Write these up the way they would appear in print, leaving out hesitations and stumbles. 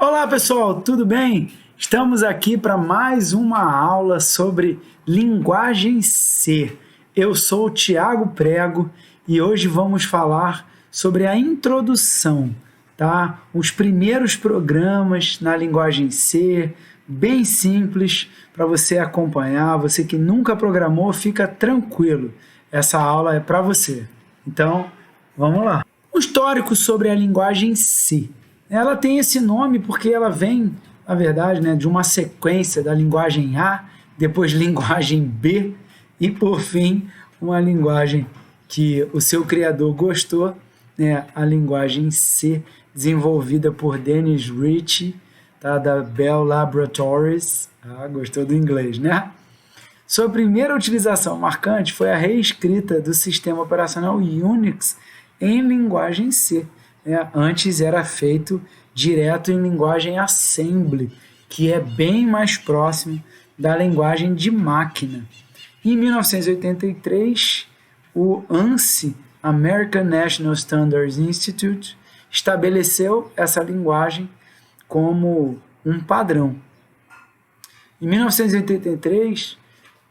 Olá pessoal, tudo bem? Estamos aqui para mais uma aula sobre linguagem C. Eu sou o Thiago Prego e hoje vamos falar sobre a introdução, tá? Os primeiros programas na linguagem C, bem simples para você acompanhar. Você que nunca programou, fica tranquilo. Essa aula é para você. Então, vamos lá. Um histórico sobre a linguagem C. Ela tem esse nome porque ela vem, na verdade, de uma sequência da linguagem A, depois linguagem B e, por fim, uma linguagem que o seu criador gostou, a linguagem C, desenvolvida por Dennis Ritchie, tá, da Bell Laboratories. Gostou do inglês, né? Sua primeira utilização marcante foi a reescrita do sistema operacional Unix em linguagem C. Antes era feito direto em linguagem assembly, que é bem mais próximo da linguagem de máquina. Em 1983, o ANSI, American National Standards Institute, estabeleceu essa linguagem como um padrão. Em 1983,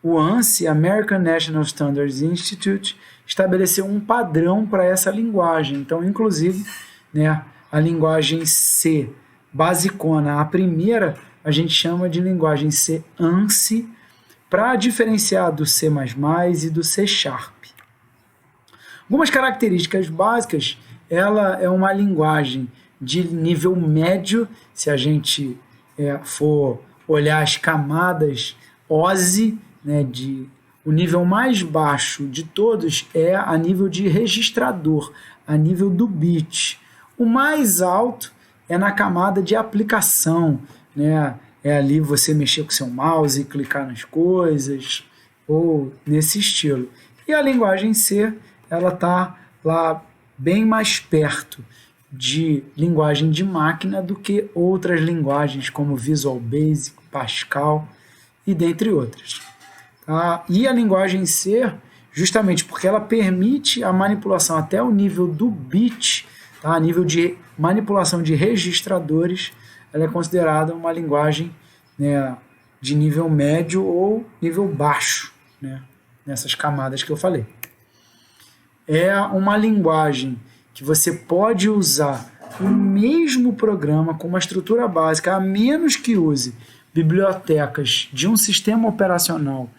o ANSI, American National Standards Institute, estabeleceu um padrão para essa linguagem. Então, inclusive, a linguagem C basicona, a primeira, a gente chama de linguagem C ANSI, para diferenciar do C++ e do C#. Algumas características básicas: ela é uma linguagem de nível médio, se a gente for olhar as camadas OSI, o nível mais baixo de todos é a nível de registrador, a nível do bit. O mais alto é na camada de aplicação, é ali você mexer com seu mouse e clicar nas coisas, ou nesse estilo. E a linguagem C, ela está lá bem mais perto de linguagem de máquina do que outras linguagens como Visual Basic, Pascal e dentre outras. E a linguagem C, justamente porque ela permite a manipulação até o nível do bit, a nível de manipulação de registradores, ela é considerada uma linguagem de nível médio ou nível baixo, nessas camadas que eu falei. É uma linguagem que você pode usar o mesmo programa com uma estrutura básica, a menos que use bibliotecas de um sistema operacional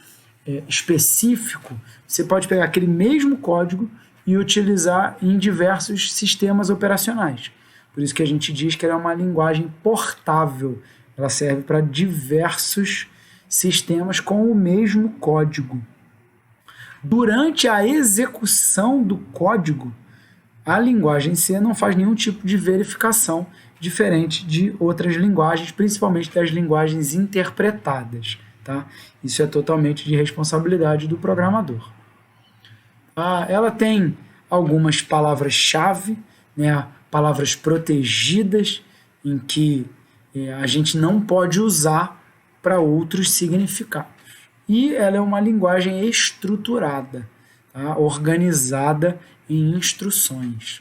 específico. Você pode pegar aquele mesmo código e utilizar em diversos sistemas operacionais. Por isso que a gente diz que ela é uma linguagem portável. Ela serve para diversos sistemas com o mesmo código. Durante a execução do código, a linguagem C não faz nenhum tipo de verificação, diferente de outras linguagens, principalmente das linguagens interpretadas. Tá? Isso é totalmente de responsabilidade do programador. Ela tem algumas palavras-chave, palavras protegidas, em que a gente não pode usar para outros significados. E ela é uma linguagem estruturada, tá? Organizada em instruções.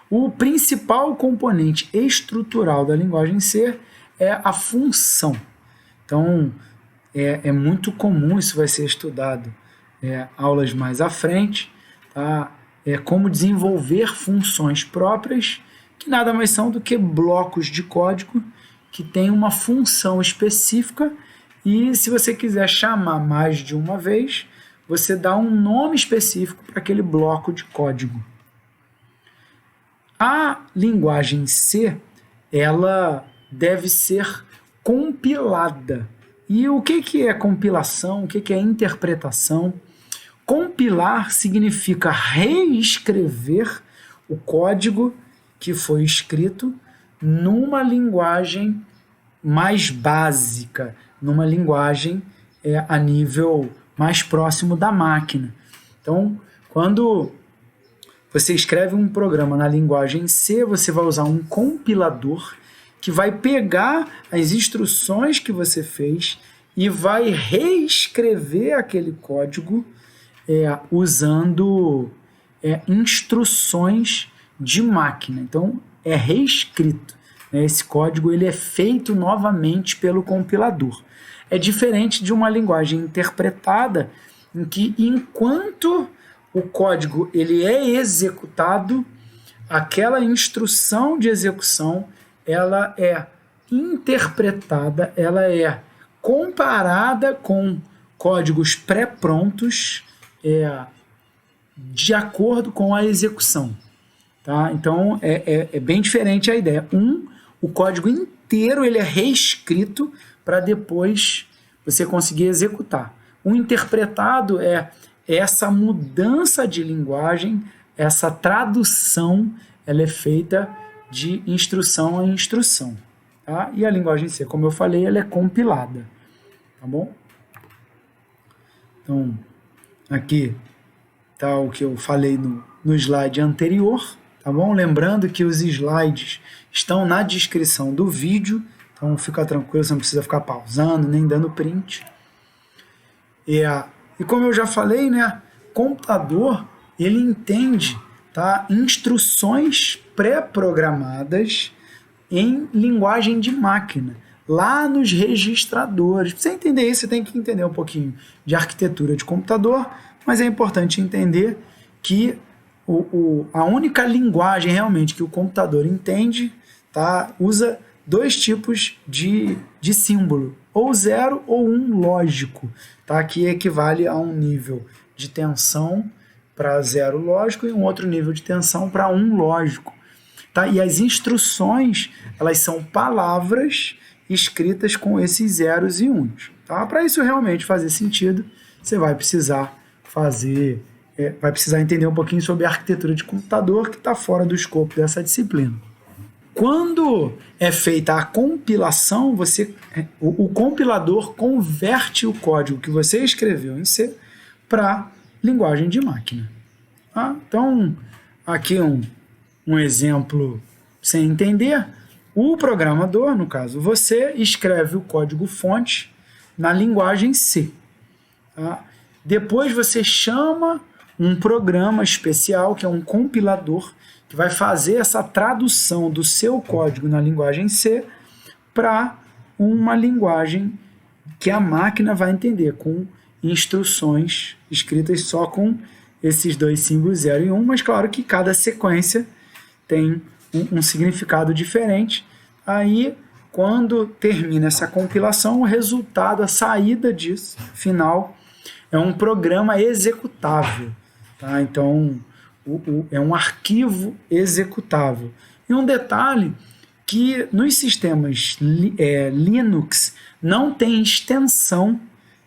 O principal componente estrutural da linguagem C é a função. Então, é muito comum, isso vai ser estudado aulas mais à frente, tá? Como desenvolver funções próprias, que nada mais são do que blocos de código que têm uma função específica, e se você quiser chamar mais de uma vez, você dá um nome específico para aquele bloco de código. A linguagem C, ela deve ser compilada. E o que é compilação? O que é interpretação? Compilar significa reescrever o código que foi escrito numa linguagem mais básica, numa linguagem a nível mais próximo da máquina. Então, quando você escreve um programa na linguagem C, você vai usar um compilador que vai pegar as instruções que você fez e vai reescrever aquele código usando instruções de máquina. Então, é reescrito. né? Esse código ele é feito novamente pelo compilador. É diferente de uma linguagem interpretada, em que enquanto o código ele é executado, aquela instrução de execução ela é interpretada, ela é comparada com códigos pré-prontos de acordo com a execução. Tá? Então, é bem diferente a ideia. O código inteiro ele é reescrito para depois você conseguir executar. O interpretado é essa mudança de linguagem, essa tradução, ela é feita de instrução a instrução. Tá? E a linguagem C, como eu falei, ela é compilada. Tá bom? Então, aqui está o que eu falei no slide anterior. Tá bom? Lembrando que os slides estão na descrição do vídeo, então fica tranquilo, você não precisa ficar pausando, nem dando print. E como eu já falei, né, computador, ele entende, tá, instruções pré-programadas em linguagem de máquina, lá nos registradores. Para você entender isso, você tem que entender um pouquinho de arquitetura de computador, mas é importante entender que a única linguagem realmente que o computador entende, tá, usa dois tipos de símbolo, ou 0 ou 1 lógico, tá, que equivale a um nível de tensão para 0 lógico e um outro nível de tensão para 1 lógico. Tá? E as instruções, elas são palavras escritas com esses zeros e uns. Tá? Para isso realmente fazer sentido, você vai precisar entender um pouquinho sobre a arquitetura de computador, que está fora do escopo dessa disciplina. Quando é feita a compilação, o compilador converte o código que você escreveu em C para linguagem de máquina. Tá? Então, aqui um exemplo sem entender. O programador, no caso, você escreve o código-fonte na linguagem C. Tá? Depois você chama um programa especial, que é um compilador, que vai fazer essa tradução do seu código na linguagem C para uma linguagem que a máquina vai entender, com instruções escritas só com esses dois símbolos 0 e 1, mas claro que cada sequência tem um significado diferente. Aí, quando termina essa compilação, o resultado, a saída disso, final, é um programa executável. Tá? Então, é um arquivo executável. E um detalhe que nos sistemas Linux não tem extensão,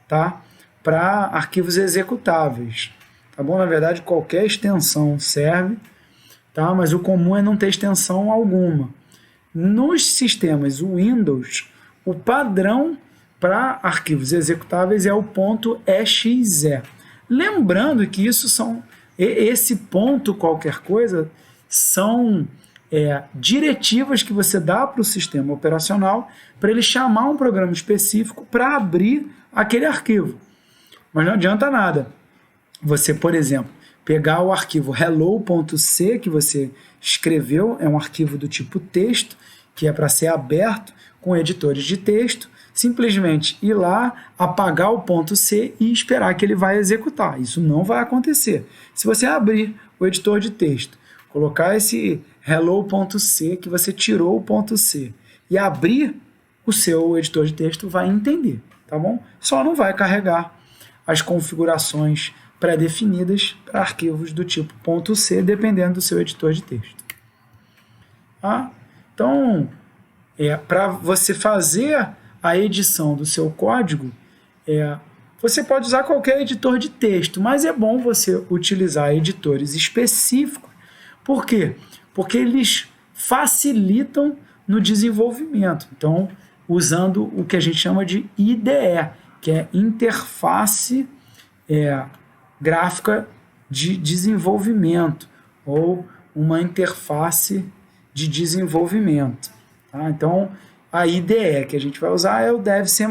tá, para arquivos executáveis. Tá bom? Na verdade, qualquer extensão serve, tá? Mas o comum é não ter extensão alguma. Nos sistemas Windows, o padrão para arquivos executáveis é o .exe. Lembrando que esse ponto qualquer coisa são diretivas que você dá para o sistema operacional para ele chamar um programa específico para abrir aquele arquivo. Mas não adianta nada você, por exemplo, pegar o arquivo hello.c que você escreveu, é um arquivo do tipo texto, que é para ser aberto com editores de texto, simplesmente ir lá, apagar o .c e esperar que ele vai executar. Isso não vai acontecer. Se você abrir o editor de texto, colocar esse hello.c que você tirou o .c e abrir, o seu editor de texto vai entender, tá bom? Só não vai carregar as configurações pré-definidas para arquivos do tipo .c, dependendo do seu editor de texto. Tá? Então, para você fazer a edição do seu código, você pode usar qualquer editor de texto, mas é bom você utilizar editores específicos. Por quê? Porque eles facilitam no desenvolvimento. Então, usando o que a gente chama de IDE, que é interface gráfica de desenvolvimento, ou uma interface de desenvolvimento. Tá? Então, a IDE que a gente vai usar é o DevC++.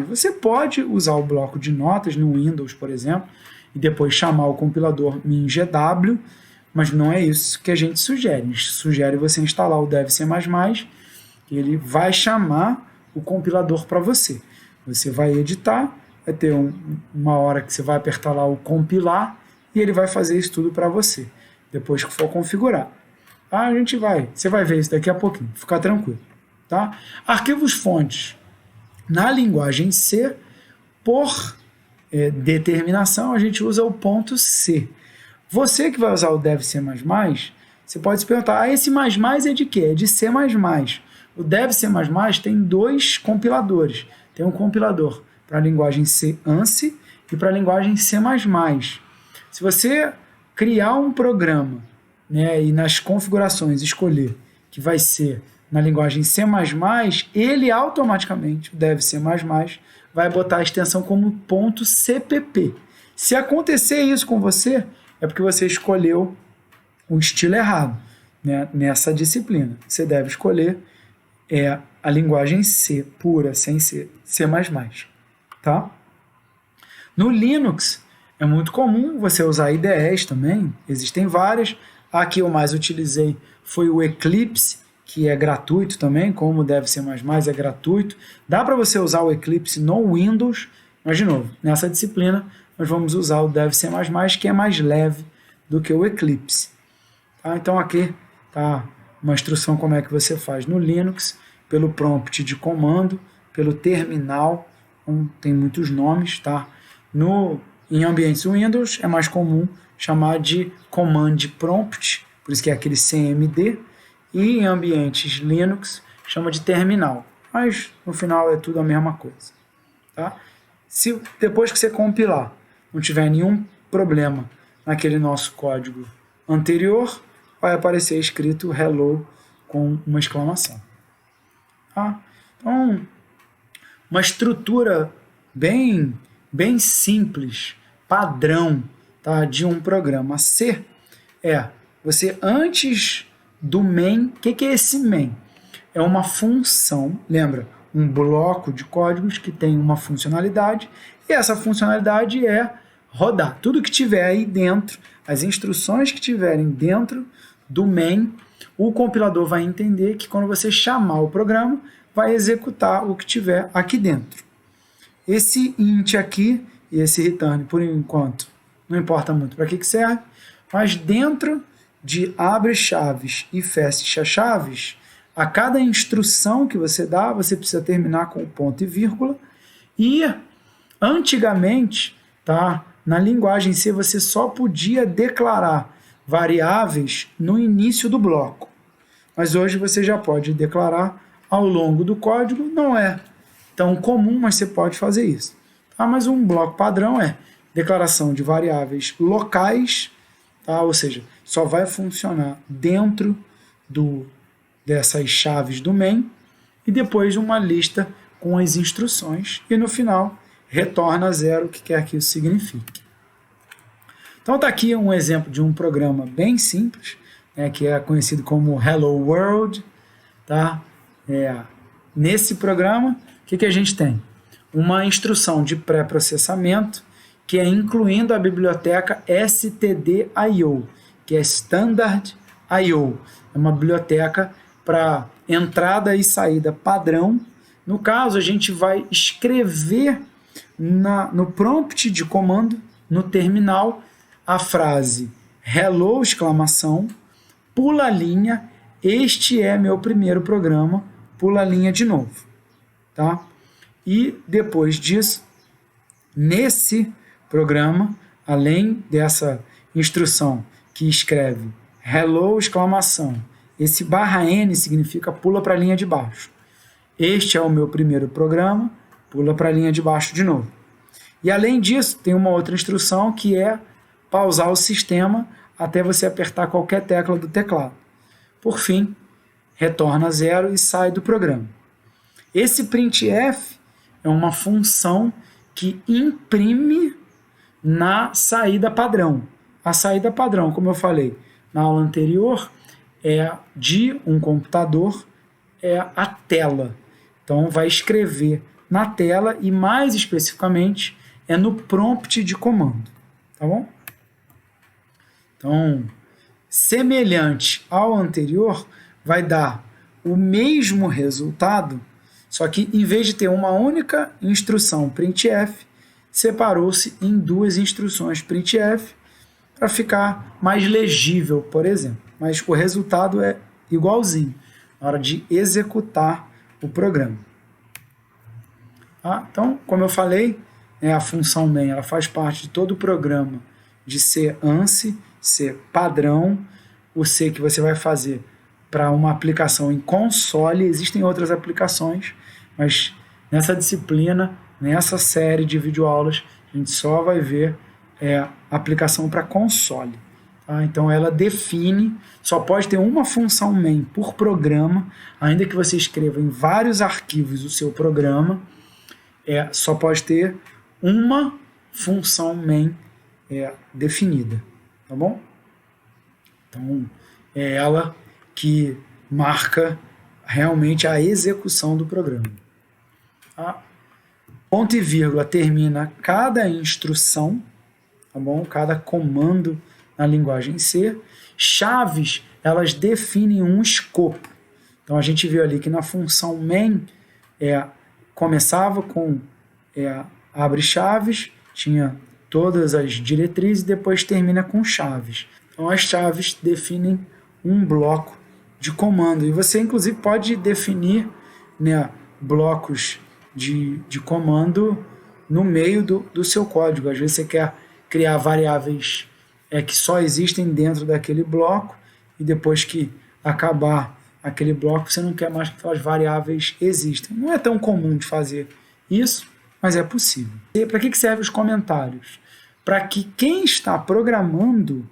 Você pode usar o bloco de notas no Windows, por exemplo, e depois chamar o compilador MinGW, mas não é isso que a gente sugere. A gente sugere você instalar o DevC++ ele vai chamar o compilador para você. Você vai editar, vai ter uma hora que você vai apertar lá o compilar e ele vai fazer isso tudo para você, depois que for configurar. Você vai ver isso daqui a pouquinho, fica tranquilo. Tá? Arquivos fontes na linguagem C, por determinação, a gente usa o ponto C. Você que vai usar o Dev C++, você pode se perguntar, esse mais é de quê? É de C++. O Dev C++ tem 2 compiladores. Tem um compilador para a linguagem C ANSI e para a linguagem C++. Se você criar um programa, né, e nas configurações escolher que vai ser na linguagem C++, ele automaticamente, o Dev C++, vai botar a extensão como .cpp. Se acontecer isso com você, é porque você escolheu o estilo errado, né, nessa disciplina. Você deve escolher a linguagem C pura, sem C++. Tá? No Linux, é muito comum você usar IDEs também, existem várias. A que eu mais utilizei foi o Eclipse, que é gratuito também, como deve ser é gratuito. Dá para você usar o Eclipse no Windows, mas de novo, nessa disciplina nós vamos usar o Dev C++, que é mais leve do que o Eclipse. Tá? Então aqui está uma instrução como é que você faz no Linux, pelo prompt de comando, pelo terminal, tem muitos nomes, tá? Em ambientes Windows é mais comum chamar de Command Prompt, por isso que é aquele CMD, e em ambientes Linux chama de terminal, mas no final é tudo a mesma coisa. Tá? Se depois que você compilar não tiver nenhum problema naquele nosso código anterior, vai aparecer escrito hello com uma exclamação. Tá? Então, uma estrutura bem simples, padrão, tá, de um programa C você antes do main, o que é esse main? É uma função, lembra? Um bloco de códigos que tem uma funcionalidade e essa funcionalidade é rodar. Tudo que tiver aí dentro, as instruções que tiverem dentro do main, o compilador vai entender que quando você chamar o programa, vai executar o que tiver aqui dentro. Esse int aqui e esse return, por enquanto, não importa muito para que serve, mas dentro de abre chaves e fecha chaves, a cada instrução que você dá, você precisa terminar com ponto e vírgula, e antigamente, tá, na linguagem C, você só podia declarar variáveis no início do bloco, mas hoje você já pode declarar ao longo do código, não é tão comum, mas você pode fazer isso. Tá? Mas um bloco padrão é declaração de variáveis locais, tá? Ou seja, só vai funcionar dentro dessas chaves do main, e depois uma lista com as instruções, e no final retorna 0, o que quer que isso signifique. Então está aqui um exemplo de um programa bem simples, né, que é conhecido como Hello World. Tá? Nesse programa, o que a gente tem? Uma instrução de pré-processamento, que é incluindo a biblioteca std.io, que é Standard I/O. É uma biblioteca para entrada e saída padrão. No caso, a gente vai escrever no prompt de comando, no terminal, a frase hello, exclamação, pula a linha, este é meu primeiro programa, pula a linha de novo. Tá? E depois disso, nesse programa, além dessa instrução que escreve hello, exclamação, esse /n significa pula para a linha de baixo. Este é o meu primeiro programa, pula para a linha de baixo de novo. E além disso, tem uma outra instrução que é pausar o sistema até você apertar qualquer tecla do teclado. Por fim, retorna 0 e sai do programa. Esse printf é uma função que imprime na saída padrão. A saída padrão, como eu falei na aula anterior, é de um computador, é a tela. Então vai escrever na tela e mais especificamente é no prompt de comando. Tá bom? Então, semelhante ao anterior, vai dar o mesmo resultado, só que em vez de ter uma única instrução printf, separou-se em duas instruções printf para ficar mais legível, por exemplo. Mas o resultado é igualzinho na hora de executar o programa. Então, como eu falei, a função main ela faz parte de todo o programa de C ANSI, C padrão, o C que você vai fazer para uma aplicação em console. Existem outras aplicações, mas nessa disciplina, nessa série de videoaulas, a gente só vai ver aplicação para console. Tá? Então ela define, só pode ter uma função main por programa, ainda que você escreva em vários arquivos o seu programa, só pode ter uma função main definida, tá bom? Então é ela que marca realmente a execução do programa. Tá? Ponto e vírgula termina cada instrução, tá bom? Cada comando na linguagem C. Chaves, elas definem um escopo. Então a gente viu ali que na função main começava com abre chaves, tinha todas as diretrizes e depois termina com chaves. Então as chaves definem um bloco de comando. E você inclusive pode definir blocos de comando no meio do seu código. Às vezes você quer criar variáveis que só existem dentro daquele bloco e depois que acabar aquele bloco você não quer mais que aquelas variáveis existam. Não é tão comum de fazer isso, mas é possível. E para que servem os comentários? Para que quem está programando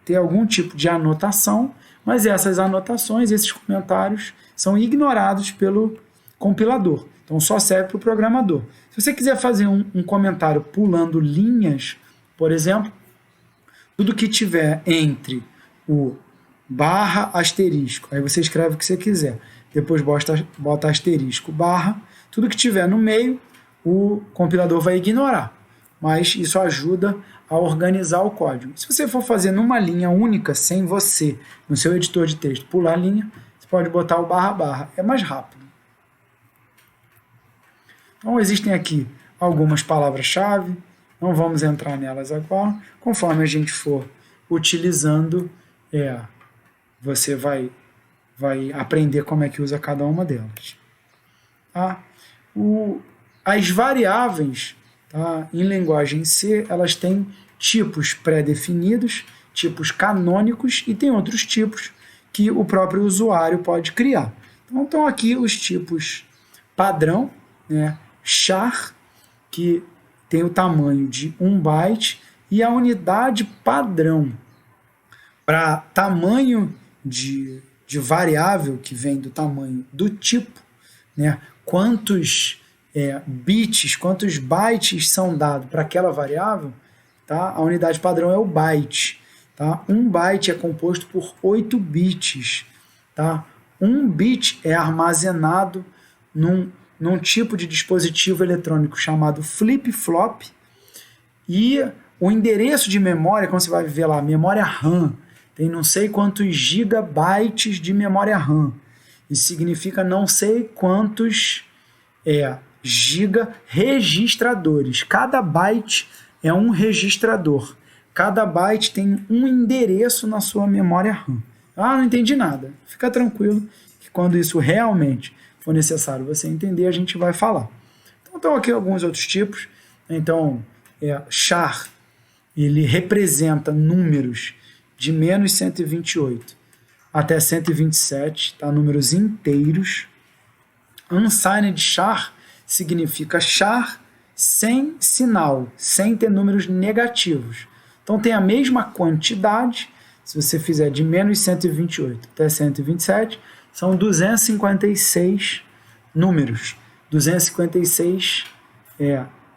ter algum tipo de anotação, mas essas anotações, esses comentários são ignorados pelo compilador. Então só serve para o programador. Se você quiser fazer um comentário pulando linhas, por exemplo, tudo que tiver entre o barra asterisco, aí você escreve o que você quiser, depois bota asterisco barra, tudo que tiver no meio o compilador vai ignorar, mas isso ajuda a organizar o código. Se você for fazer numa linha única, sem você, no seu editor de texto, pular a linha, você pode botar o barra barra, é mais rápido. Então existem aqui algumas palavras-chave, não vamos entrar nelas agora, conforme a gente for utilizando, você vai aprender como é que usa cada uma delas. Tá? As variáveis, tá, em linguagem C, elas têm tipos pré-definidos, tipos canônicos e tem outros tipos que o próprio usuário pode criar. Então estão aqui os tipos padrão, char, que tem o tamanho de 1 byte, e a unidade padrão para tamanho de variável, que vem do tamanho do tipo, quantos bits, quantos bytes são dados para aquela variável, tá? A unidade padrão é o byte. Tá? 1 byte é composto por 8 bits. Tá? 1 bit é armazenado num tipo de dispositivo eletrônico chamado flip-flop, e o endereço de memória, como você vai ver lá, memória RAM, tem não sei quantos gigabytes de memória RAM. Isso significa não sei quantos giga registradores. Cada byte é um registrador. Cada byte tem um endereço na sua memória RAM. Não entendi nada. Fica tranquilo que quando isso realmente for necessário você entender, a gente vai falar. Então estão aqui alguns outros tipos. Então, char, ele representa números de menos 128 até 127, tá? Números inteiros. Unsigned char significa char sem sinal, sem ter números negativos. Então tem a mesma quantidade, se você fizer de menos 128 até 127, são 256 números, 256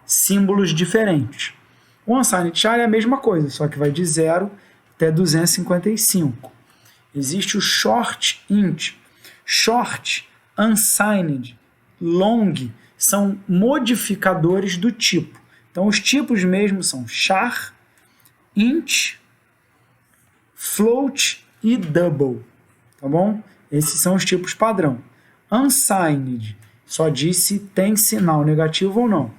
símbolos diferentes. O unsigned char é a mesma coisa, só que vai de 0 até 255. Existe o short int. Short, unsigned, long são modificadores do tipo. Então os tipos mesmo são char, int, float e double. Tá bom? Esses são os tipos padrão. Unsigned só diz se tem sinal negativo ou não.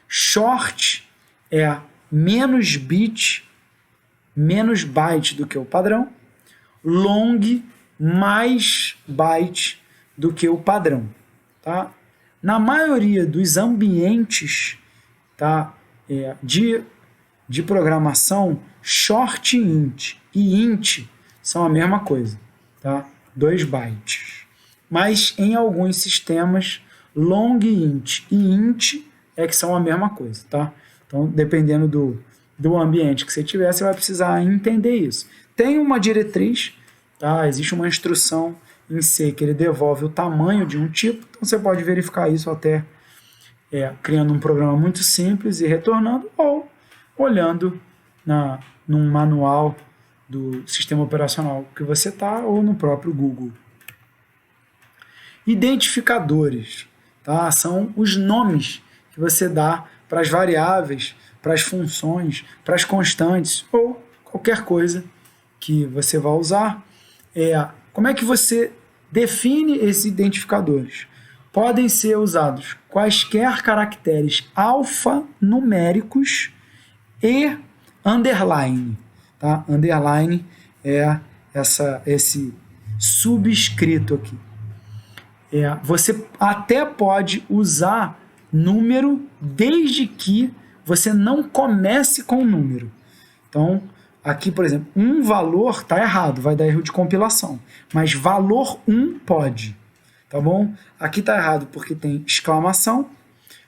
Short é menos bit, menos byte do que o padrão. Long, mais byte do que o padrão. Tá? Na maioria dos ambientes, tá, de programação, short int e int são a mesma coisa, tá? 2 bytes. Mas em alguns sistemas, long int e int é que são a mesma coisa, tá? Então, dependendo do ambiente que você tiver, você vai precisar entender isso. Tem uma diretriz, tá? Existe uma instrução em C que ele devolve o tamanho de um tipo, então você pode verificar isso até criando um programa muito simples e retornando, ou olhando num manual do sistema operacional que você está, ou no próprio Google. Identificadores, tá? São os nomes que você dá para as variáveis, para as funções, para as constantes, ou qualquer coisa que você vai usar. Como é que você define esses identificadores? Podem ser usados quaisquer caracteres alfanuméricos e underline. Tá? Underline é esse subscrito aqui. Você até pode usar número desde que você não comece com número. Então, aqui, por exemplo, um valor está errado, vai dar erro de compilação. Mas valor 1 pode. Tá bom? Aqui está errado porque tem exclamação.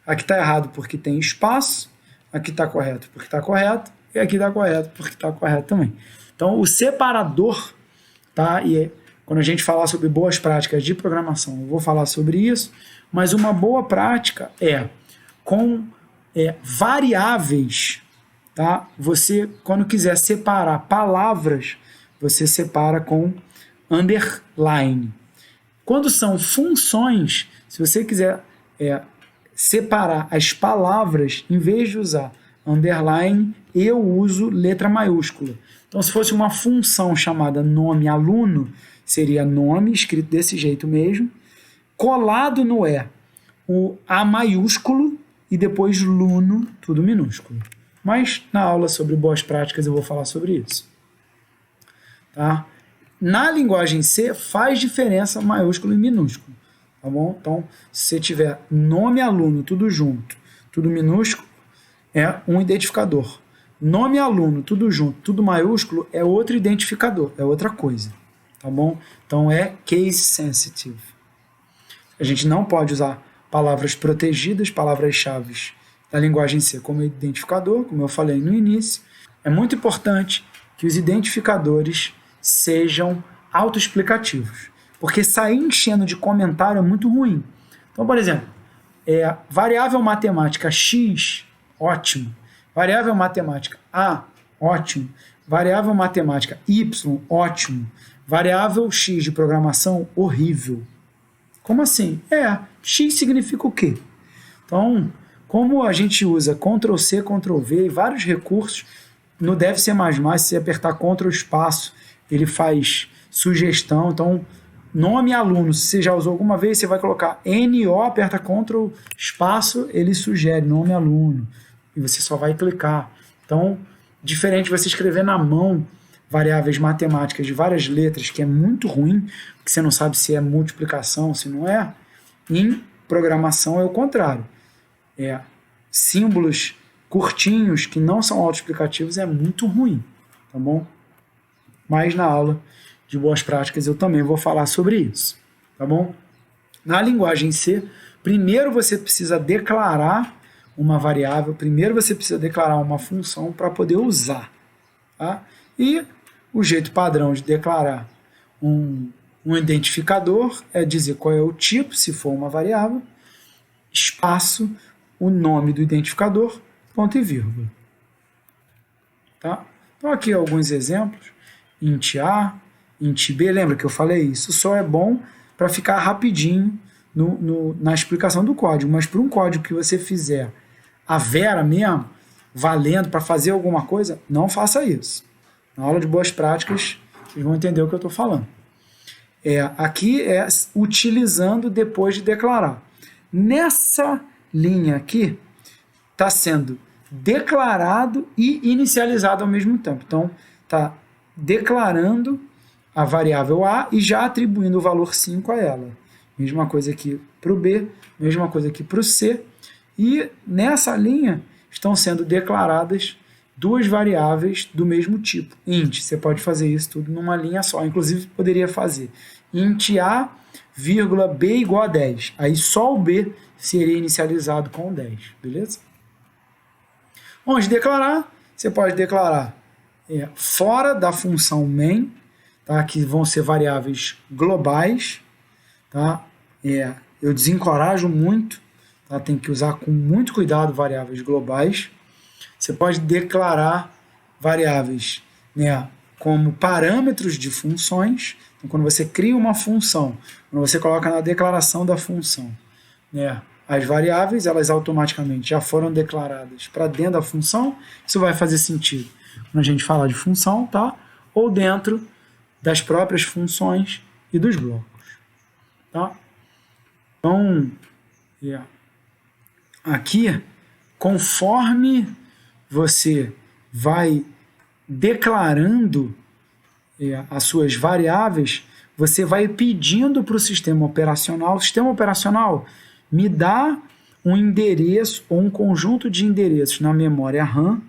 Aqui está errado porque tem espaço. Aqui está correto porque está correto. E aqui está correto porque está correto também. Então, o separador, tá? Quando a gente falar sobre boas práticas de programação, eu vou falar sobre isso, mas uma boa prática com variáveis, tá? Você, quando quiser separar palavras, você separa com underline. Quando são funções, se você quiser separar as palavras, em vez de usar underline, eu uso letra maiúscula. Então, se fosse uma função chamada nome aluno, seria nome, escrito desse jeito mesmo, colado no o A maiúsculo e depois luno, tudo minúsculo. Mas na aula sobre boas práticas eu vou falar sobre isso. Tá? Na linguagem C faz diferença maiúsculo e minúsculo. Tá bom? Então, se você tiver nome aluno, tudo junto, tudo minúsculo, é um identificador. Nome aluno, tudo junto, tudo maiúsculo, é outro identificador, é outra coisa. Tá bom? Então, é case sensitive. A gente não pode usar palavras protegidas, palavras-chave da linguagem C como identificador, como eu falei no início. É muito importante que os identificadores sejam autoexplicativos, porque sair enchendo de comentário é muito ruim. Então, por exemplo, variável matemática X, ótimo. Variável matemática A, ótimo. Variável matemática Y, ótimo. Variável X de programação, horrível. Como assim? X significa o quê? Então, como a gente usa Ctrl+C, Ctrl+V e vários recursos, no Dev C++, se você apertar Ctrl espaço, ele faz sugestão. Então, nome aluno, se você já usou alguma vez, você vai colocar NO, aperta Ctrl espaço, ele sugere nome aluno. E você só vai clicar. Então, diferente de você escrever na mão variáveis matemáticas de várias letras, que é muito ruim, porque você não sabe se é multiplicação, se não é. Em programação é o contrário. Símbolos curtinhos que não são autoexplicativos é muito ruim, tá bom? Mas na aula de boas práticas eu também vou falar sobre isso, tá bom? Na linguagem C, primeiro você precisa declarar uma variável, primeiro você precisa declarar uma função para poder usar, tá? E o jeito padrão de declarar um identificador é dizer qual é o tipo, se for uma variável, espaço, o nome do identificador, ponto e vírgula. Tá? Então aqui alguns exemplos, int A, int B, lembra que eu falei isso? Só é bom para ficar rapidinho na explicação do código, mas para um código que você fizer a vera mesmo, valendo para fazer alguma coisa, não faça isso. Na aula de boas práticas, vocês vão entender o que eu estou falando. Aqui é utilizando depois de declarar. Nessa linha aqui, está sendo declarado e inicializado ao mesmo tempo. Então, está declarando a variável A e já atribuindo o valor 5 a ela. Mesma coisa aqui para o B, mesma coisa aqui para o C. E nessa linha estão sendo declaradas duas variáveis do mesmo tipo. Int, você pode fazer isso tudo numa linha só. Inclusive, poderia fazer int A, vírgula B igual a 10. Aí só o B seria inicializado com 10, beleza? Onde declarar, você pode declarar fora da função main, tá? Que vão ser variáveis globais. Tá? Eu desencorajo muito, tá? Tem que usar com muito cuidado variáveis globais. Você pode declarar variáveis, né, como parâmetros de funções. Então, quando você cria uma função, quando você coloca na declaração da função, né, as variáveis, elas automaticamente já foram declaradas para dentro da função. Isso vai fazer sentido quando a gente fala de função, tá? Ou dentro das próprias funções e dos blocos. Tá? Então, aqui, conforme você vai declarando as suas variáveis, você vai pedindo para o sistema operacional, me dá um endereço ou um conjunto de endereços na memória RAM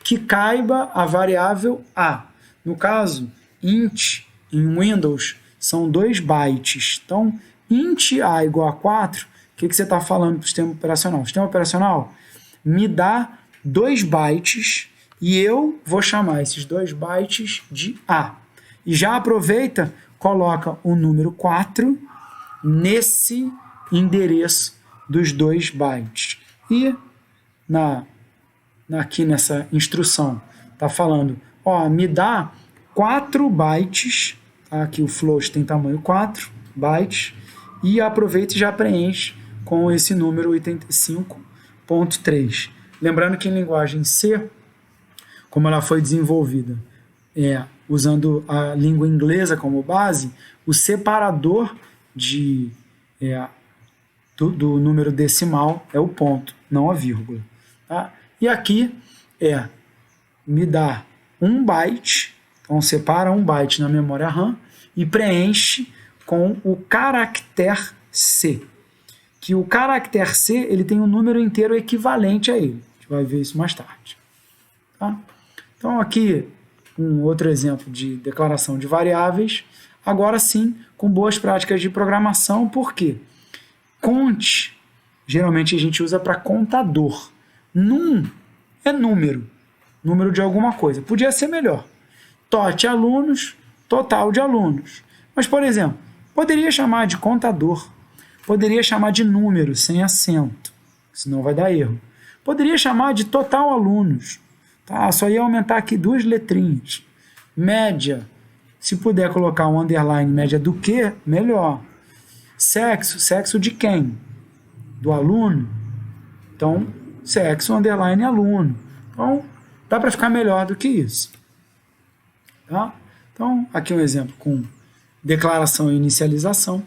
que caiba a variável A. No caso, int em Windows são 2 bytes. Então, int A igual a 4, o que você está falando para o sistema operacional? O sistema operacional me dá 2 bytes e eu vou chamar esses 2 bytes de A. E já aproveita, coloca o número 4 nesse endereço dos 2 bytes. E aqui nessa instrução está falando, me dá 4 bytes, tá? Aqui o float tem tamanho 4 bytes, e aproveita e já preenche com esse número 85.3. Lembrando que em linguagem C, como ela foi desenvolvida usando a língua inglesa como base, o separador do número decimal é o ponto, não a vírgula. Tá? E aqui me dá 1 byte, então separa 1 byte na memória RAM e preenche com o caractere C. Que o caractere C ele tem um número inteiro equivalente a ele. A gente vai ver isso mais tarde. Tá? Então aqui um outro exemplo de declaração de variáveis, agora sim com boas práticas de programação, porque cont, geralmente a gente usa para contador. Num é número de alguma coisa, podia ser melhor. Tot alunos, total de alunos. Mas, por exemplo, poderia chamar de contador, poderia chamar de número sem acento, senão vai dar erro. Poderia chamar de total alunos, tá? Só ia aumentar aqui 2 letrinhas. Média, se puder colocar um underline, média do que, melhor. Sexo de quem? Do aluno. Então, sexo underline aluno. Então, dá para ficar melhor do que isso. Tá? Então, aqui um exemplo com declaração e inicialização.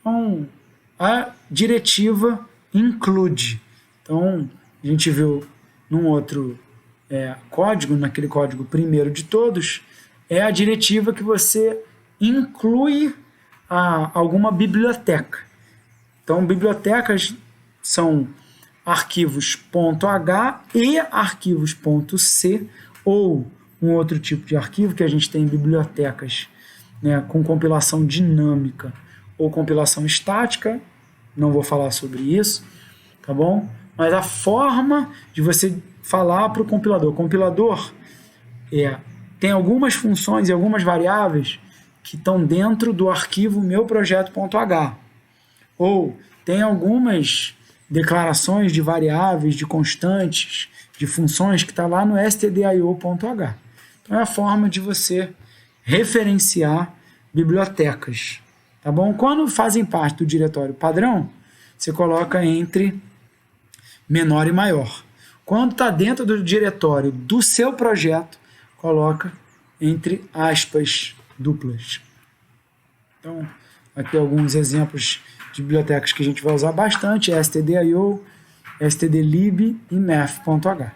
Então, a diretiva include. Então, a gente viu num outro código, naquele código primeiro de todos, é a diretiva que você inclui alguma biblioteca. Então, bibliotecas são arquivos .h e arquivos .c, ou um outro tipo de arquivo que a gente tem em bibliotecas, né, com compilação dinâmica ou compilação estática. Não vou falar sobre isso, tá bom? Mas a forma de você falar para o compilador tem algumas funções e algumas variáveis que estão dentro do arquivo meu projeto.h, ou tem algumas declarações de variáveis, de constantes, de funções que está lá no stdio.h. Então é a forma de você referenciar bibliotecas, tá bom? Quando fazem parte do diretório padrão, você coloca entre menor e maior. Quando está dentro do diretório do seu projeto, coloca entre aspas duplas. Então, aqui alguns exemplos de bibliotecas que a gente vai usar bastante, stdio, stdlib e math.h.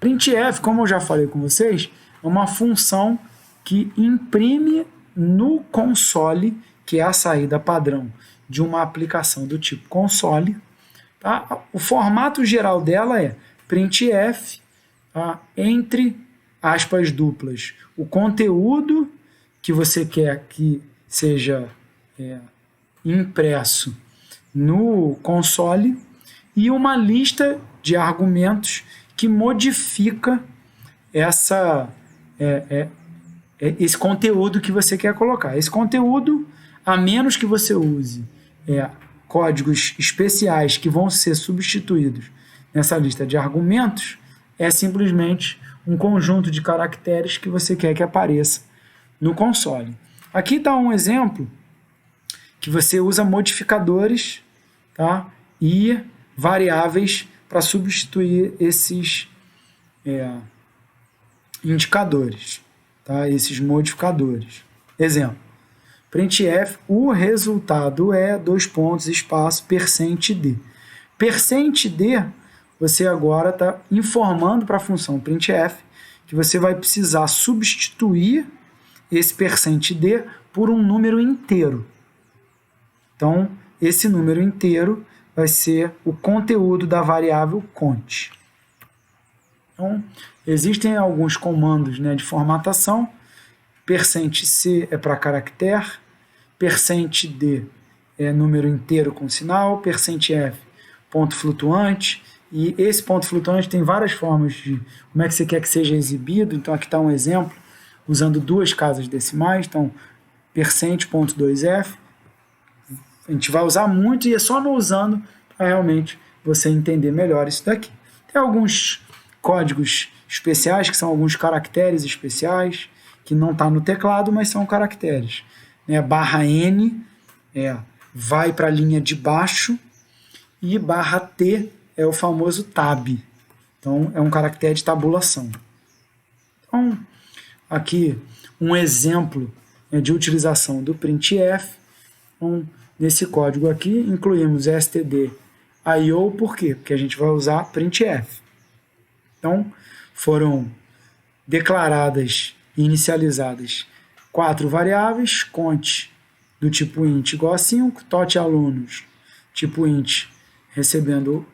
Printf, como eu já falei com vocês, é uma função que imprime no console, que é a saída padrão de uma aplicação do tipo console. Tá? O formato geral dela é printf, tá? Entre aspas duplas, o conteúdo que você quer que seja impresso no console e uma lista de argumentos que modifica esse conteúdo que você quer colocar. Esse conteúdo, a menos que você use códigos especiais que vão ser substituídos nessa lista de argumentos, é simplesmente um conjunto de caracteres que você quer que apareça no console. Aqui está um exemplo que você usa modificadores, tá? E variáveis para substituir esses indicadores, tá? Esses modificadores. Exemplo, printf, o resultado é, espaço, %d. %d, você agora está informando para a função printf que você vai precisar substituir esse %d por um número inteiro. Então, esse número inteiro vai ser o conteúdo da variável cont. Então, existem alguns comandos, né, de formatação. %c é para caractere, %d é número inteiro com sinal, %f ponto flutuante, e esse ponto flutuante tem várias formas de como é que você quer que seja exibido. Então aqui está um exemplo usando duas casas decimais. Então %.2f a gente vai usar muito e é só não usando para realmente você entender melhor isso daqui. Tem alguns códigos especiais, que são alguns caracteres especiais, que não está no teclado, mas são caracteres. /n vai para a linha de baixo e /t é o famoso tab. Então, é um caractere de tabulação. Então, aqui um exemplo de utilização do printf. Então, nesse código aqui, incluímos stdio, por quê? Porque a gente vai usar printf. Então, foram declaradas e inicializadas 4 variáveis, cont do tipo int igual a 5, tot alunos, tipo int, recebendo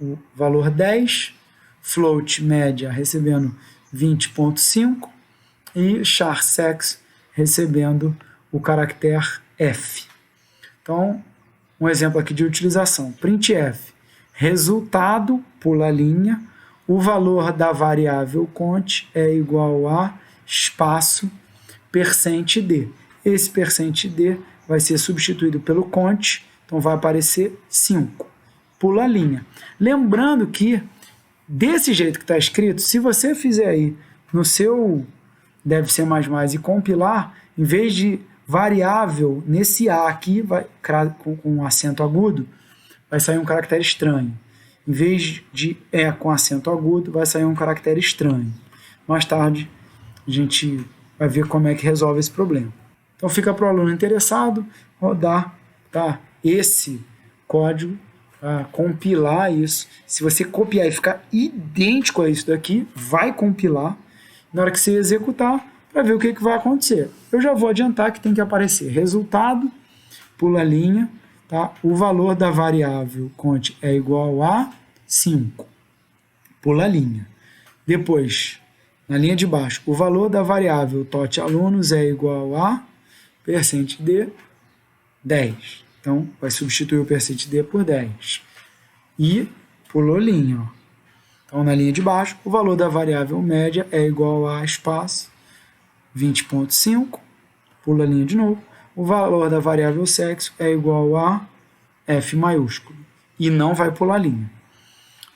o valor 10, float média recebendo 20.5 e char sex recebendo o caractere f. Então, um exemplo aqui de utilização. Printf, resultado, pula a linha, o valor da variável cont é igual a espaço %d. Esse %d vai ser substituído pelo cont, então vai aparecer 5. Pula a linha. Lembrando que, desse jeito que está escrito, se você fizer aí no seu deve ser mais e compilar, em vez de variável, nesse A aqui, com acento agudo, vai sair um caractere estranho. Em vez de E com acento agudo, vai sair um caractere estranho. Mais tarde, a gente vai ver como é que resolve esse problema. Então, fica para o aluno interessado rodar, tá, esse código, tá, compilar isso. Se você copiar e ficar idêntico a isso daqui, vai compilar. Na hora que você executar, para ver o que vai acontecer. Eu já vou adiantar que tem que aparecer resultado, pula a linha, tá? O valor da variável cont é igual a 5. Pula a linha. Depois, na linha de baixo, o valor da variável tot alunos é igual a %d 10. Então, vai substituir o %d por 10. E pulou linha. Ó. Então, na linha de baixo, o valor da variável média é igual a espaço 20.5, pula a linha de novo, o valor da variável sexo é igual a F maiúsculo, e não vai pular a linha.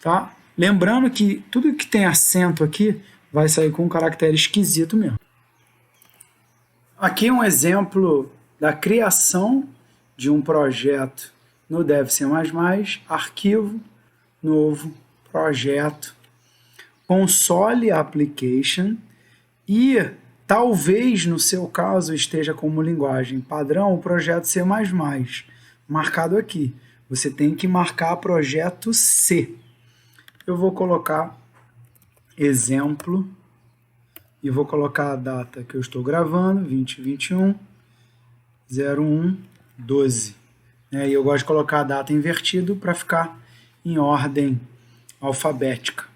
Tá? Lembrando que tudo que tem acento aqui vai sair com um caractere esquisito mesmo. Aqui um exemplo da criação de um projeto no Dev C++, arquivo, novo, projeto, console application, e Talvez, no seu caso, esteja como linguagem padrão o projeto C++, marcado aqui. Você tem que marcar projeto C. Eu vou colocar exemplo e vou colocar a data que eu estou gravando, 2021, 01/12. E eu gosto de colocar a data invertido para ficar em ordem alfabética,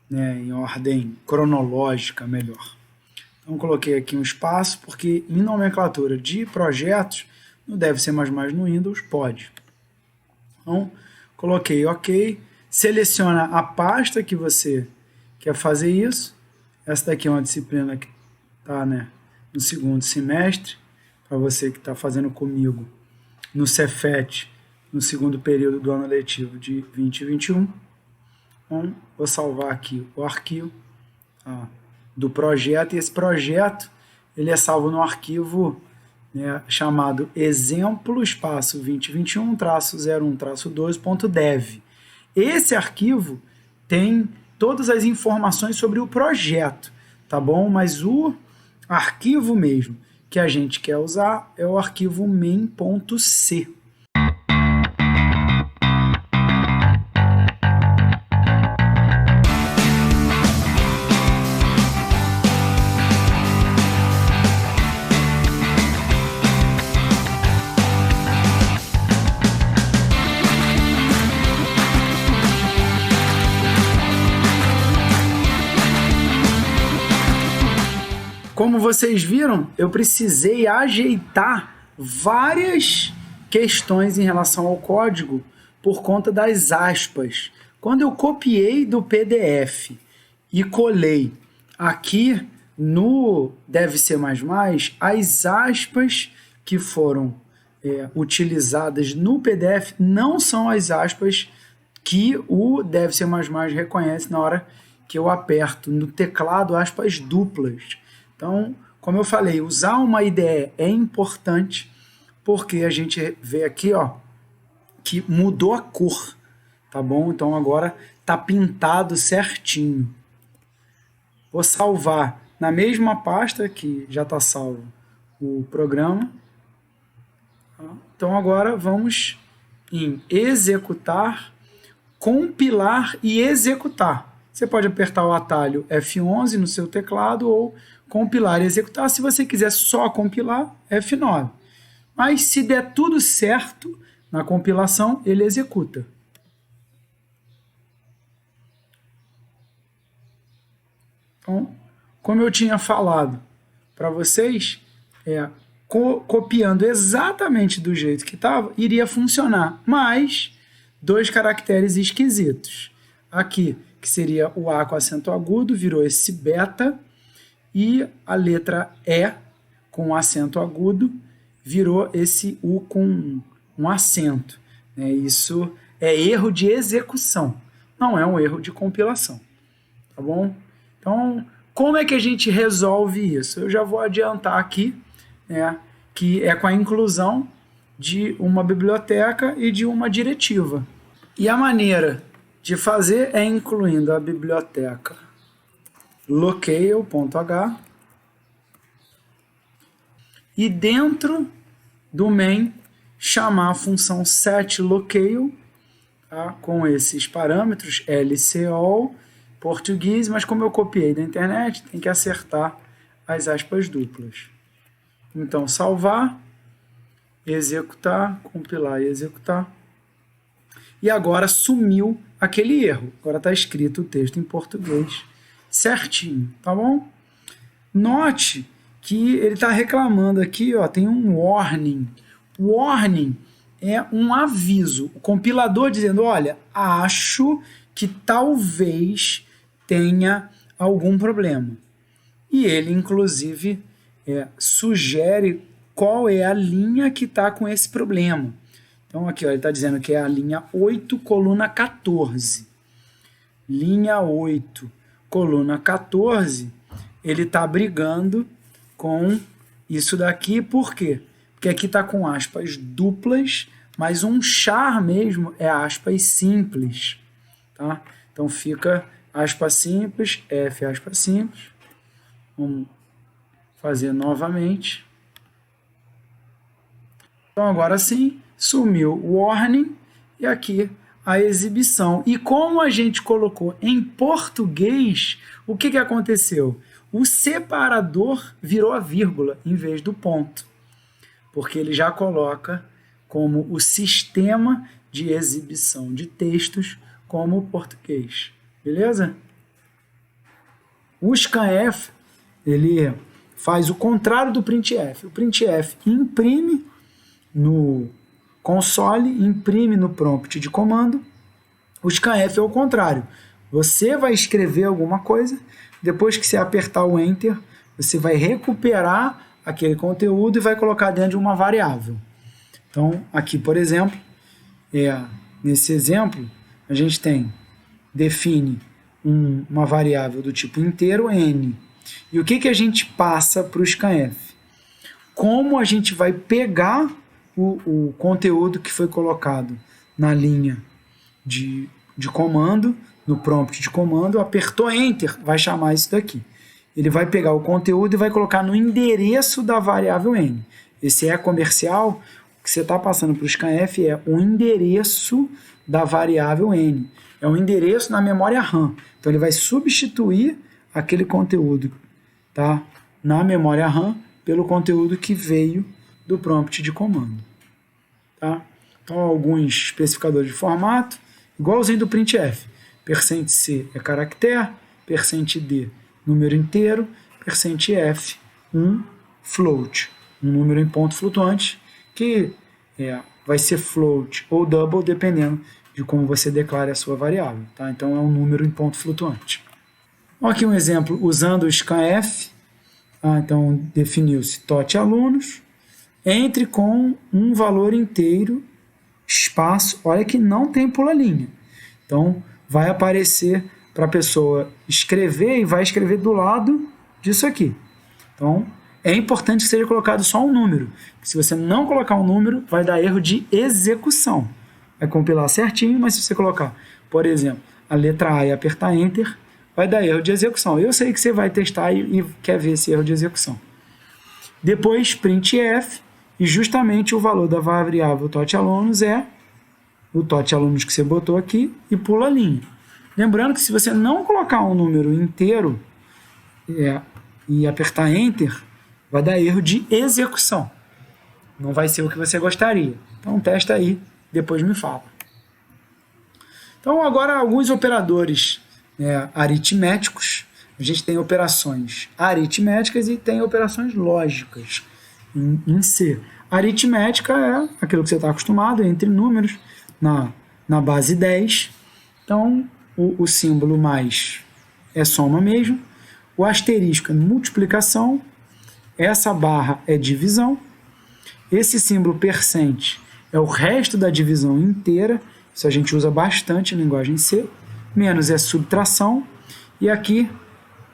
em ordem cronológica, melhor. Então, coloquei aqui um espaço, porque em nomenclatura de projetos, não deve ser mais no Windows, pode. Então, coloquei OK, seleciona a pasta que você quer fazer isso. Essa daqui é uma disciplina que está no segundo semestre, para você que está fazendo comigo no Cefet, no segundo período do ano letivo de 2021. Então, vou salvar aqui o arquivo do projeto, e esse projeto ele é salvo no arquivo chamado exemplo espaço 2021-01-12.dev. Esse arquivo tem todas as informações sobre o projeto, tá bom? Mas o arquivo mesmo que a gente quer usar é o arquivo main.c. Como vocês viram, eu precisei ajeitar várias questões em relação ao código por conta das aspas. Quando eu copiei do PDF e colei aqui no Deve Ser Mais Mais, as aspas que foram utilizadas no PDF não são as aspas que o Deve Ser Mais Mais reconhece na hora que eu aperto no teclado aspas duplas. Então, como eu falei, usar uma IDE é importante, porque a gente vê aqui, que mudou a cor, tá bom? Então agora tá pintado certinho. Vou salvar na mesma pasta que já está salvo o programa. Então agora vamos em executar, compilar e executar. Você pode apertar o atalho F11 no seu teclado ou compilar e executar. Se você quiser só compilar, F9. Mas se der tudo certo na compilação, ele executa. Então, como eu tinha falado para vocês, copiando exatamente do jeito que estava, iria funcionar, mas 2 caracteres esquisitos. Aqui, que seria o A com acento agudo, virou esse beta, e a letra E com acento agudo virou esse U com um acento. Isso é erro de execução, não é um erro de compilação. Tá bom? Então, como é que a gente resolve isso? Eu já vou adiantar aqui, que é com a inclusão de uma biblioteca e de uma diretiva. E a maneira de fazer é incluindo a biblioteca locale.h e dentro do main chamar a função setLocale, com esses parâmetros LCO, português, mas como eu copiei da internet, tem que acertar as aspas duplas. Então, salvar, executar, compilar e executar. E agora sumiu aquele erro. Agora está escrito o texto em português certinho, tá bom? Note que ele está reclamando aqui, tem um warning. Warning é um aviso. O compilador dizendo, olha, acho que talvez tenha algum problema. E ele, inclusive, sugere qual é a linha que está com esse problema. Então, aqui ele está dizendo que é a linha 8, coluna 14. Linha 8, coluna 14, ele está brigando com isso daqui, por quê? Porque aqui está com aspas duplas, mas um char mesmo é aspas simples. Tá? Então fica aspas simples, F aspas simples. Vamos fazer novamente. Então agora sim, sumiu o warning e aqui a exibição. E como a gente colocou em português, o que aconteceu? O separador virou a vírgula em vez do ponto, porque ele já coloca como o sistema de exibição de textos como o português. Beleza? O scanf, ele faz o contrário do printf. O printf imprime no console, imprime no prompt de comando. O scanf é o contrário. Você vai escrever alguma coisa, depois que você apertar o Enter, você vai recuperar aquele conteúdo e vai colocar dentro de uma variável. Então, aqui, por exemplo, nesse exemplo, a gente define uma variável do tipo inteiro n. E o que a gente passa para o scanf? Como a gente vai pegar o conteúdo que foi colocado na linha de comando, no prompt de comando, apertou Enter, vai chamar isso daqui. Ele vai pegar o conteúdo e vai colocar no endereço da variável n. Esse é comercial, o que você está passando para o scanf é o endereço da variável n. É um endereço na memória RAM. Então ele vai substituir aquele conteúdo, tá, na memória RAM pelo conteúdo que veio do prompt de comando. Tá? Então alguns especificadores de formato, igualzinho do printf. %C é caractere, %D número inteiro, %F float, um número em ponto flutuante, que vai ser float ou double, dependendo de como você declara a sua variável. Tá? Então é um número em ponto flutuante. Aqui um exemplo usando o scanf. Então definiu-se TOT alunos, entre com um valor inteiro, espaço, olha que não tem pula-linha. Então vai aparecer para a pessoa escrever e vai escrever do lado disso aqui. Então é importante que seja colocado só um número. Se você não colocar um número, vai dar erro de execução. Vai compilar certinho, mas se você colocar, por exemplo, a letra A e apertar Enter, vai dar erro de execução. Eu sei que você vai testar e quer ver esse erro de execução. Depois, printf, e justamente o valor da variável TOT alunos é o TOT alunos que você botou aqui e pula a linha. Lembrando que se você não colocar um número inteiro e apertar Enter, vai dar erro de execução. Não vai ser o que você gostaria. Então testa aí, depois me fala. Então agora alguns operadores aritméticos. A gente tem operações aritméticas e tem operações lógicas em C. Aritmética é aquilo que você está acostumado, entre números, na base 10. Então, o símbolo mais é soma mesmo. O asterisco é multiplicação. Essa barra é divisão. Esse símbolo % é o resto da divisão inteira. Isso a gente usa bastante em linguagem C. Menos é subtração. E aqui,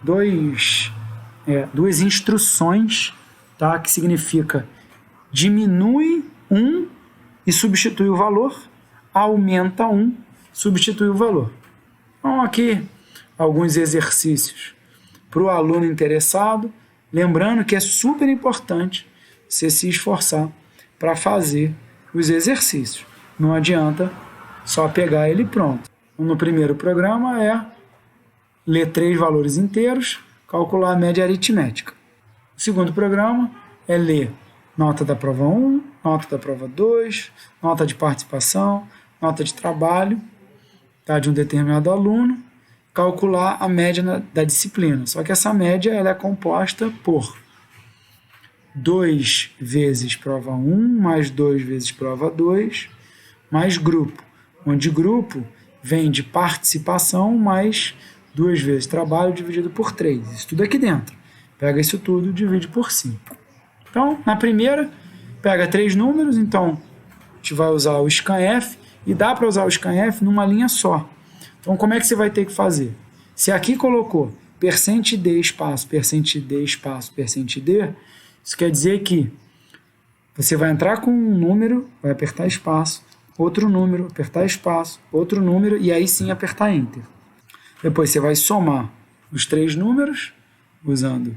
duas instruções, tá? Que significa diminui 1 e substitui o valor, aumenta 1, substitui o valor. Então, aqui, alguns exercícios para o aluno interessado. Lembrando que é super importante você se esforçar para fazer os exercícios. Não adianta só pegar ele pronto. No primeiro programa ler 3 valores inteiros, calcular a média aritmética. O segundo programa é ler nota da prova 1, nota da prova 2, nota de participação, nota de trabalho, tá, de um determinado aluno, calcular a média da disciplina. Só que essa média ela é composta por 2 vezes prova 1, mais 2 vezes prova 2, mais grupo, onde grupo vem de participação mais 2 vezes trabalho dividido por 3. Isso tudo aqui dentro. Pega isso tudo e divide por 5. Então, na primeira, pega 3 números, então a gente vai usar o scanf e dá para usar o scanf numa linha só. Então, como é que você vai ter que fazer? Se aqui colocou %D espaço, %D espaço, %D, isso quer dizer que você vai entrar com um número, vai apertar espaço, outro número, apertar espaço, outro número e aí sim apertar Enter. Depois você vai somar os 3 números usando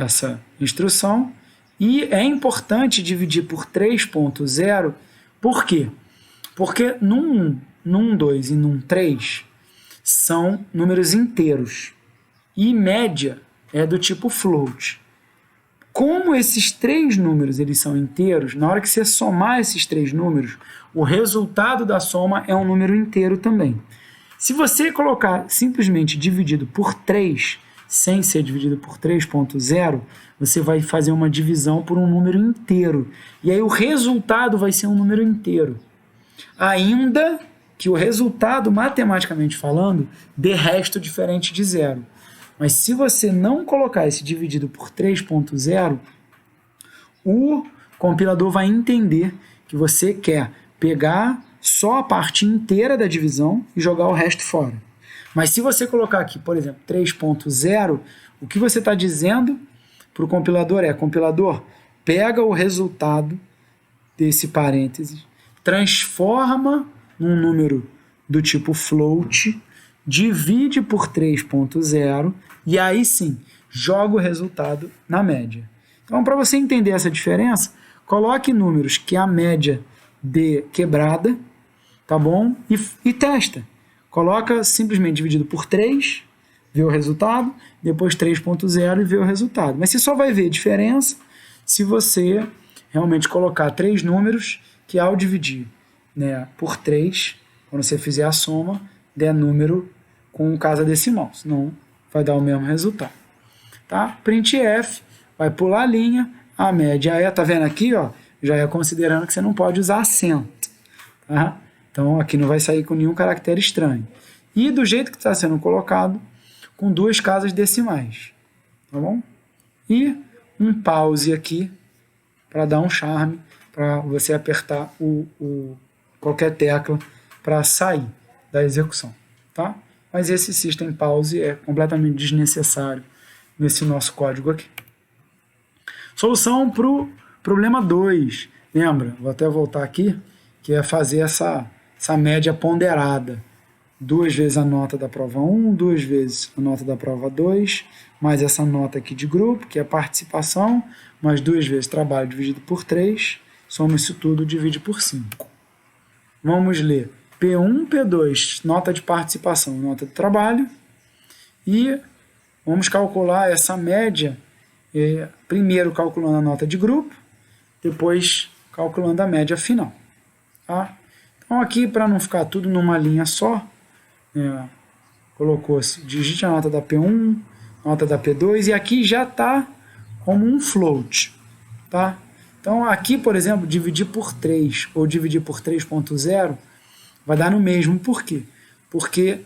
essa instrução. E é importante dividir por 3.0, por quê? Porque num 2 e num 3 são números inteiros. E média é do tipo float. Como esses três números eles são inteiros, na hora que você somar esses três números, o resultado da soma é um número inteiro também. Se você colocar simplesmente dividido por 3, sem ser dividido por 3.0, você vai fazer uma divisão por um número inteiro. E aí o resultado vai ser um número inteiro. Ainda que o resultado, matematicamente falando, dê resto diferente de zero. Mas se você não colocar esse dividido por 3.0, o compilador vai entender que você quer pegar só a parte inteira da divisão e jogar o resto fora. Mas se você colocar aqui, por exemplo, 3.0, o que você está dizendo para o compilador é: compilador, pega o resultado desse parênteses, transforma num número do tipo float, divide por 3.0 e aí sim, joga o resultado na média. Então, para você entender essa diferença, coloque números que a média dê quebrada, tá bom? E testa. Coloca simplesmente dividido por 3, vê o resultado, depois 3.0 e vê o resultado. Mas você só vai ver diferença se você realmente colocar três números que ao dividir, né, por 3, quando você fizer a soma, der número com casa decimal, senão vai dar o mesmo resultado. Tá? Printf, vai pular a linha, a média é, tá vendo aqui, ó, já é considerando que você não pode usar acento. Tá? Então aqui não vai sair com nenhum caractere estranho. E do jeito que está sendo colocado, com duas casas decimais. Tá bom? E um pause aqui, para dar um charme, para você apertar qualquer tecla para sair da execução. Tá? Mas esse system pause é completamente desnecessário nesse nosso código aqui. Solução para o problema 2. Lembra? Vou até voltar aqui, que é fazer essa média ponderada. 2 vezes a nota da prova 1, 2 vezes a nota da prova 2, mais essa nota aqui de grupo, que é participação, mais 2 vezes trabalho dividido por 3, soma isso tudo, divide por 5. Vamos ler P1, P2, nota de participação, nota de trabalho, e vamos calcular essa média, primeiro calculando a nota de grupo, depois calculando a média final. Tá? Então aqui, para não ficar tudo numa linha só, colocou-se, digite a nota da P1, nota da P2, e aqui já está como um float. Tá? Então aqui, por exemplo, dividir por 3 ou dividir por 3.0 vai dar no mesmo. Por quê? Porque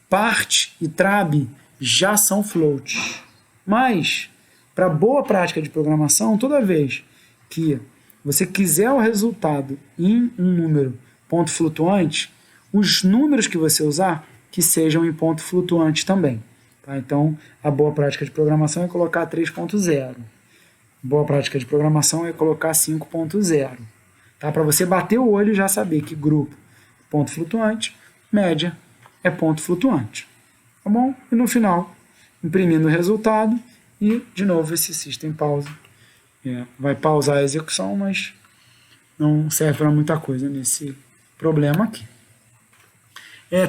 part e trab já são floats. Mas, para boa prática de programação, toda vez que você quiser o resultado em um número ponto flutuante, os números que você usar, que sejam em ponto flutuante também. Tá? Então, a boa prática de programação é colocar 3.0. Boa prática de programação é colocar 5.0. Tá? Para você bater o olho e já saber que grupo é ponto flutuante, média é ponto flutuante. Tá bom? E no final, imprimindo o resultado e, de novo, esse system pause. Vai pausar a execução, mas não serve para muita coisa nesse problema aqui.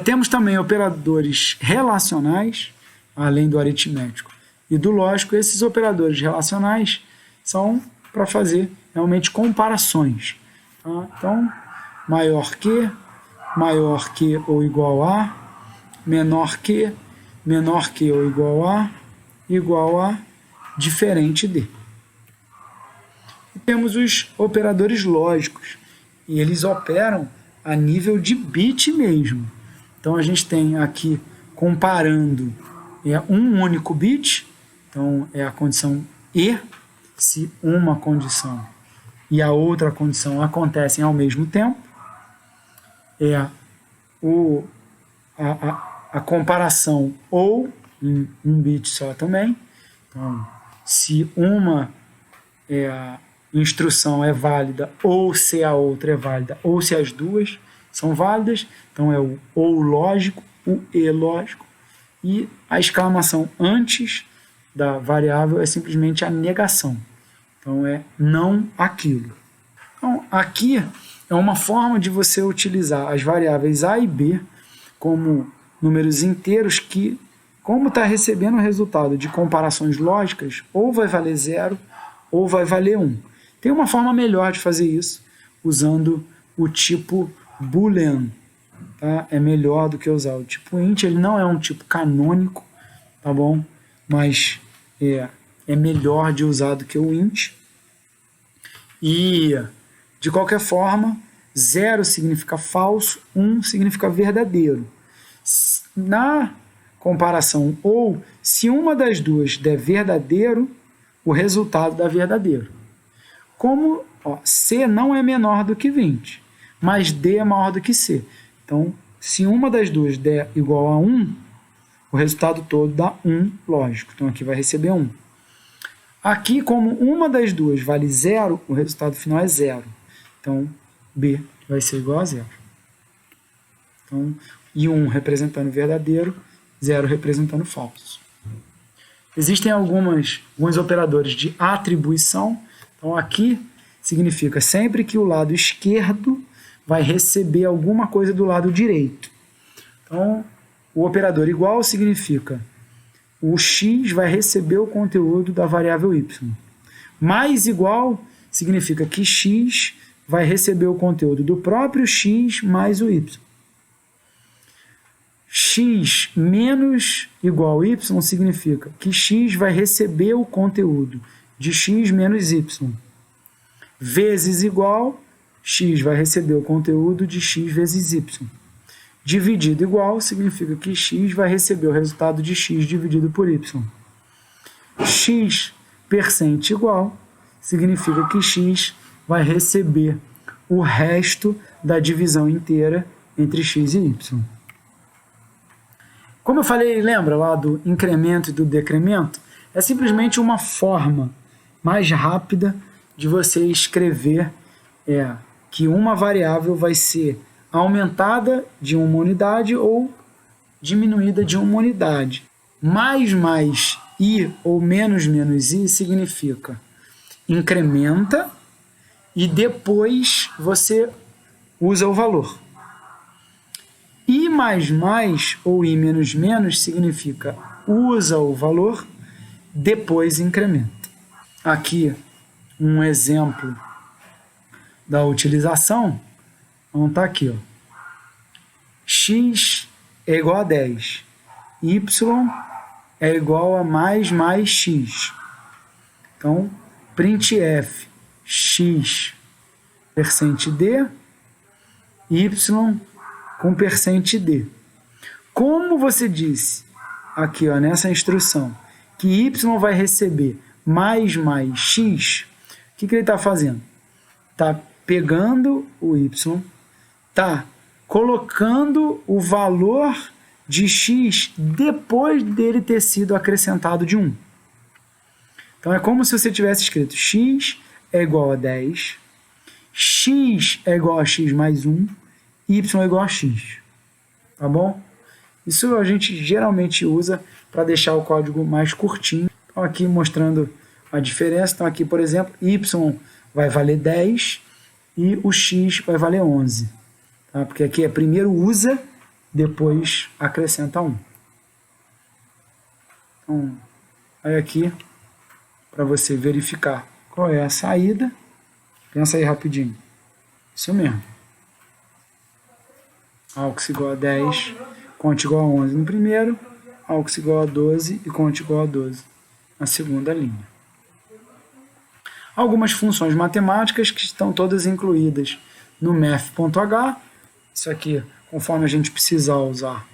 Temos também operadores relacionais, além do aritmético e do lógico. Esses operadores relacionais são para fazer realmente comparações. Tá? Então, maior que ou igual a, menor que ou igual a, diferente de. E temos os operadores lógicos, e eles operam a nível de bit mesmo. Então a gente tem aqui comparando um único bit, então é a condição E, se uma condição e a outra condição acontecem ao mesmo tempo. A comparação ou em um bit só também. Então, se uma instrução é válida, ou se a outra é válida, ou se as duas são válidas, então é o ou lógico, o e lógico, e a exclamação antes da variável é simplesmente a negação. Então, é não aquilo. Então, aqui é uma forma de você utilizar as variáveis A e B como números inteiros que, como está recebendo o resultado de comparações lógicas, ou vai valer 0 ou vai valer 1. Tem uma forma melhor de fazer isso, usando o tipo boolean. Tá? É melhor do que usar o tipo int, ele não é um tipo canônico, tá bom? Mas é melhor de usar do que o int. E, de qualquer forma, 0 significa falso, 1 significa verdadeiro. Na comparação, ou se uma das duas der verdadeiro, o resultado dá verdadeiro. Como C não é menor do que 20, mas D é maior do que C. Então, se uma das duas der igual a 1, o resultado todo dá 1, lógico. Então, aqui vai receber 1. Aqui, como uma das duas vale 0, o resultado final é 0. Então, B vai ser igual a 0. Então, e 1 representando verdadeiro, 0 representando falso. Existem alguns operadores de atribuição. Então, aqui significa sempre que o lado esquerdo vai receber alguma coisa do lado direito. Então, o operador igual significa o x vai receber o conteúdo da variável y. Mais igual significa que x vai receber o conteúdo do próprio x mais o y. X menos igual a y significa que x vai receber o conteúdo de x menos y. Vezes igual, x vai receber o conteúdo de x vezes y. Dividido igual significa que x vai receber o resultado de x dividido por y. X percent igual significa que x vai receber o resto da divisão inteira entre x e y. Como eu falei, lembra lá do incremento e do decremento? É simplesmente uma forma mais rápida de você escrever que uma variável vai ser aumentada de uma unidade ou diminuída de uma unidade. Mais i ou menos i significa incrementa e depois você usa o valor. I mais ou i menos significa usa o valor, depois incrementa. Aqui um exemplo da utilização. Então tá aqui, x é igual a 10, y é igual a mais x. Então, printf x %d, y com %d. Como você disse aqui nessa instrução que y vai receber mais x, o que ele está fazendo? Está pegando o y, está colocando o valor de x depois dele ter sido acrescentado de 1. Então, é como se você tivesse escrito x é igual a 10, x é igual a x mais 1, y é igual a x. Tá bom? Isso a gente geralmente usa para deixar o código mais curtinho. Então, aqui mostrando a diferença. Então, aqui, por exemplo, y vai valer 10 e o x vai valer 11. Tá? Porque aqui é primeiro usa, depois acrescenta 1. Então, aí aqui, para você verificar qual é a saída, pensa aí rapidinho. Isso mesmo. Aux igual a 10, cont igual a 11 no primeiro, aux igual a 12 e cont igual a 12 na segunda linha. Algumas funções matemáticas que estão todas incluídas no math.h. Isso aqui, conforme a gente precisar usar,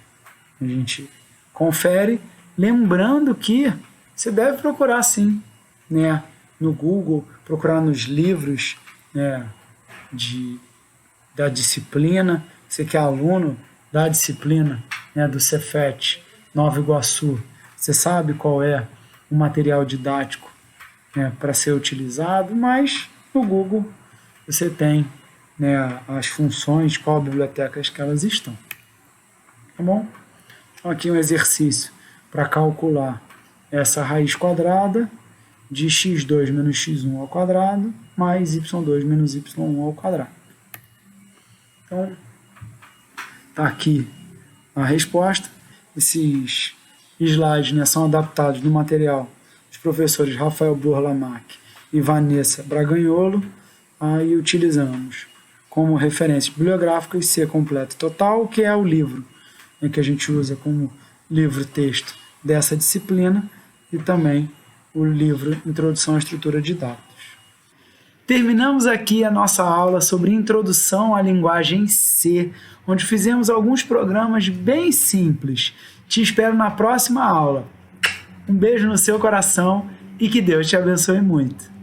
a gente confere. Lembrando que você deve procurar sim, né, no Google, procurar nos livros, né, da disciplina. Você que é aluno da disciplina, né, do Cefet Nova Iguaçu, você sabe qual é o material didático, né, para ser utilizado, mas no Google você tem, né, as funções, qual bibliotecas que elas estão. Tá bom? Então, aqui um exercício para calcular essa raiz quadrada de x2 menos x1 ao quadrado mais y2 menos y1 ao quadrado. Então, está aqui a resposta. Esses slides, né, são adaptados do material dos professores Rafael Burlamac e Vanessa Braganholo. Aí utilizamos como referências bibliográficas C Completo Total, que é o livro, né, que a gente usa como livro-texto dessa disciplina, e também o livro Introdução à Estrutura de Dados. Terminamos aqui a nossa aula sobre Introdução à Linguagem C, onde fizemos alguns programas bem simples. Te espero na próxima aula. Um beijo no seu coração e que Deus te abençoe muito.